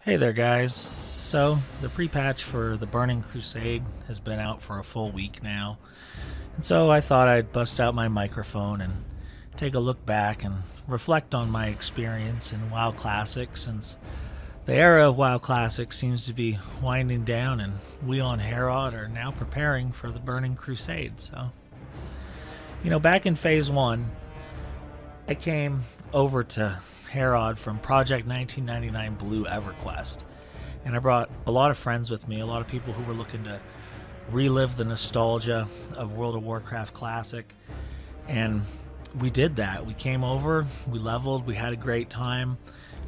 Hey there, guys. So, the pre-patch for the Burning Crusade has been out for a full week now, and so I thought I'd bust out my microphone and take a look back and reflect on my experience in WoW Classic, since the era of WoW Classic seems to be winding down, and we on Herod are now preparing for the Burning Crusade. So, back in Phase 1, I came over to Herod from Project 1999 Blue EverQuest. And I brought a lot of friends with me, a lot of people who were looking to relive the nostalgia of World of Warcraft Classic. And we did that. We came over, we leveled, we had a great time.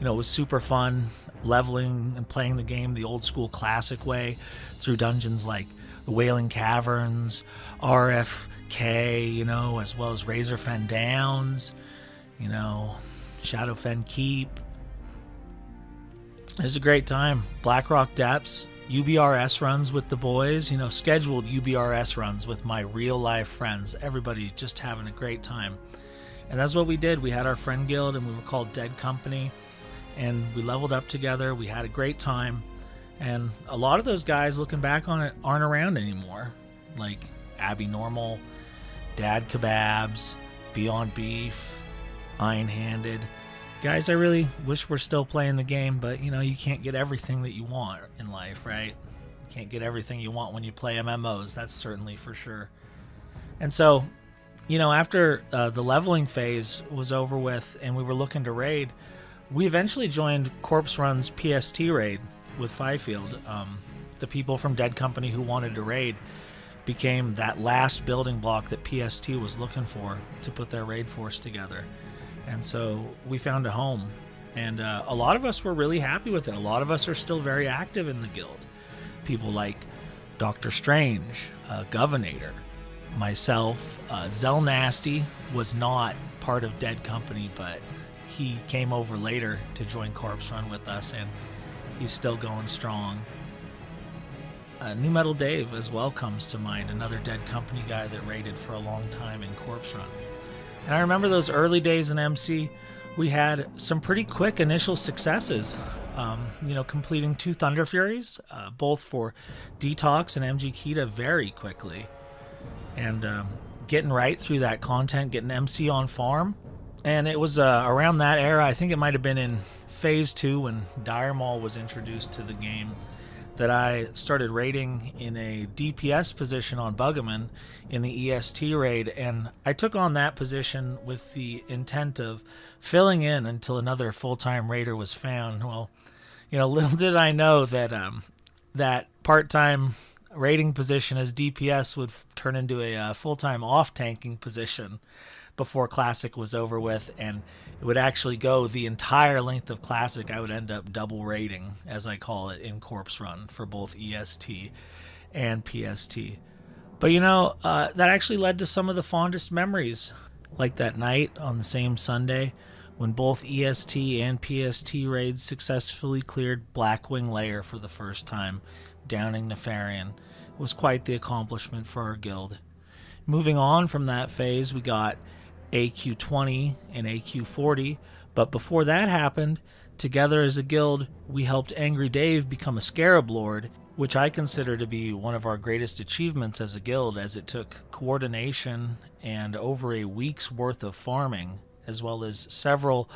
It was super fun leveling and playing the game the old school classic way through dungeons like the Wailing Caverns, RFK, as well as Razorfen Downs, Shadowfen Keep. It was a great time. Blackrock Depths, UBRS runs with the boys, scheduled UBRS runs with my real life friends. Everybody just having a great time. And that's what we did. We had our friend guild and we were called Dead Company, and we leveled up together. We had a great time. And a lot of those guys, looking back on it, aren't around anymore. Like Abby Normal, Dad Kebabs, Beyond Beef, Iron-Handed. Guys, I really wish we're still playing the game, but you can't get everything that you want in life, right? You can't get everything you want when you play MMOs, that's certainly for sure. And so, after the leveling phase was over with and we were looking to raid, we eventually joined Corpse Run's PST raid with Fifield. The people from Dead Company who wanted to raid became that last building block that PST was looking for to put their raid force together. And so we found a home, and a lot of us were really happy with it. A lot of us are still very active in the guild. People like Dr. Strange, Governator, myself. Zell Nasty was not part of Dead Company, but he came over later to join Corpse Run with us, and he's still going strong. New Metal Dave as well comes to mind, another Dead Company guy that raided for a long time in Corpse Run. And I remember those early days in MC, we had some pretty quick initial successes. Completing 2 Thunder Furies, both for Detox and MG Kita very quickly. And getting right through that content, getting MC on farm. And it was around that era, I think it might have been in Phase 2 when Dire Maul was introduced to the game, that I started raiding in a DPS position on Buggerman in the EST raid, and I took on that position with the intent of filling in until another full-time raider was found. Well, little did I know that that part-time raiding position as DPS would turn into a full-time off-tanking position before Classic was over with, and it would actually go the entire length of Classic. I would end up double raiding, as I call it, in Corpse Run for both EST and PST. But that actually led to some of the fondest memories, like that night on the same Sunday when both EST and PST raids successfully cleared Blackwing Lair for the first time, downing Nefarian. It was quite the accomplishment for our guild. Moving on from that phase, we got AQ20 and AQ40, but before that happened, together as a guild, we helped Angry Dave become a Scarab Lord, which I consider to be one of our greatest achievements as a guild, as it took coordination and over a week's worth of farming, as well as several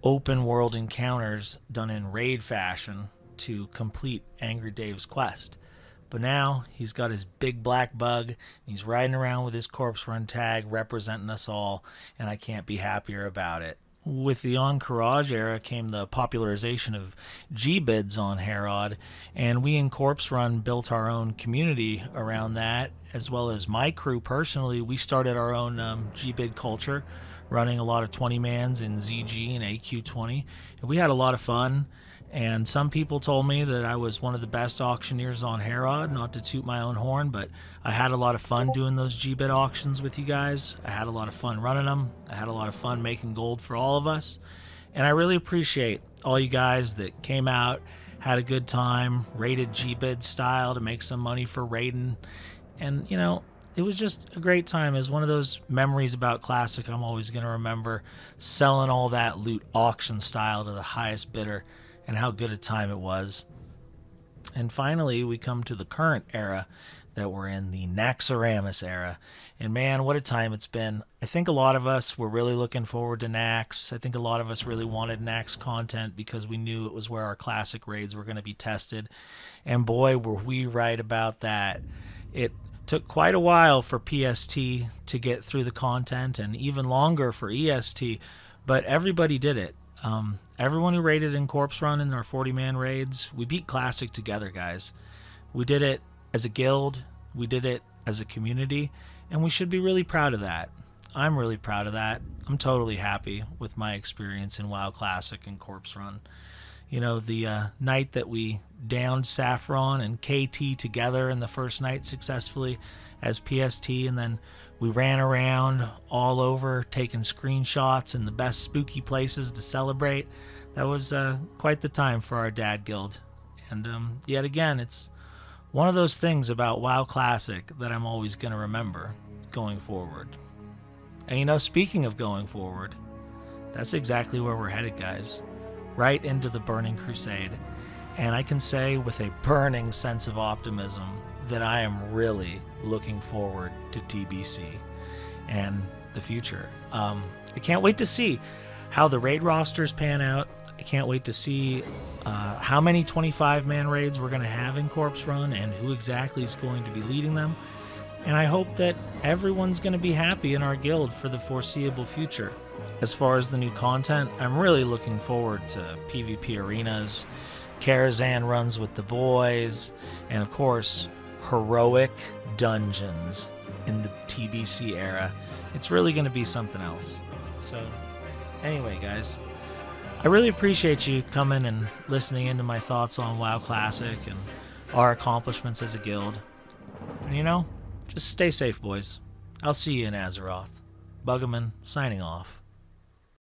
open world encounters done in raid fashion to complete Angry Dave's quest. But now he's got his big black bug, he's riding around with his Corpse Run tag representing us all, and I can't be happier about it. With the Encourage era came the popularization of G-bids on Herod, and we in Corpse Run built our own community around that, as well as my crew personally. We started our own G-bid culture, running a lot of 20-mans in ZG and AQ20, and we had a lot of fun. And some people told me that I was one of the best auctioneers on Herod, not to toot my own horn, but I had a lot of fun doing those G-bit auctions with you guys. I had a lot of fun running them. I had a lot of fun making gold for all of us. And I really appreciate all you guys that came out, had a good time, raided G-bid style to make some money for raiding. And, it was just a great time. It was one of those memories about Classic I'm always going to remember, selling all that loot auction style to the highest bidder. and how good a time it was. And finally, we come to the current era that we're in, the Naxxramas era. And man, what a time it's been. I think a lot of us were really looking forward to Nax. I think a lot of us really wanted Nax content because we knew it was where our classic raids were going to be tested. And boy, were we right about that. It took quite a while for PST to get through the content, and even longer for EST, but everybody did it. Everyone who raided in Corpse Run in our 40-man raids, we beat Classic together, guys. We did it as a guild, we did it as a community, and we should be really proud of that. I'm really proud of that. I'm totally happy with my experience in WoW Classic and Corpse Run. You know, the night that we downed Saffron and KT together in the first night successfully as PST, and then we ran around all over taking screenshots in the best spooky places to celebrate. That was quite the time for our dad guild. And yet again, it's one of those things about WoW Classic that I'm always going to remember going forward. And you know, speaking of going forward, that's exactly where we're headed, guys. Right into the Burning Crusade. And I can say with a burning sense of optimism that I am really looking forward to TBC and the future. I can't wait to see how the raid rosters pan out. I can't wait to see how many 25-man raids we're going to have in Corpse Run and who exactly is going to be leading them. And I hope that everyone's going to be happy in our guild for the foreseeable future. As far as the new content, I'm really looking forward to PvP arenas, Karazhan runs with the boys, and of course, heroic dungeons in the TBC era. It's really going to be something else. So, anyway, guys, I really appreciate you coming and listening into my thoughts on WoW Classic and our accomplishments as a guild. And you know, just stay safe, boys. I'll see you in Azeroth. Buggerman, signing off.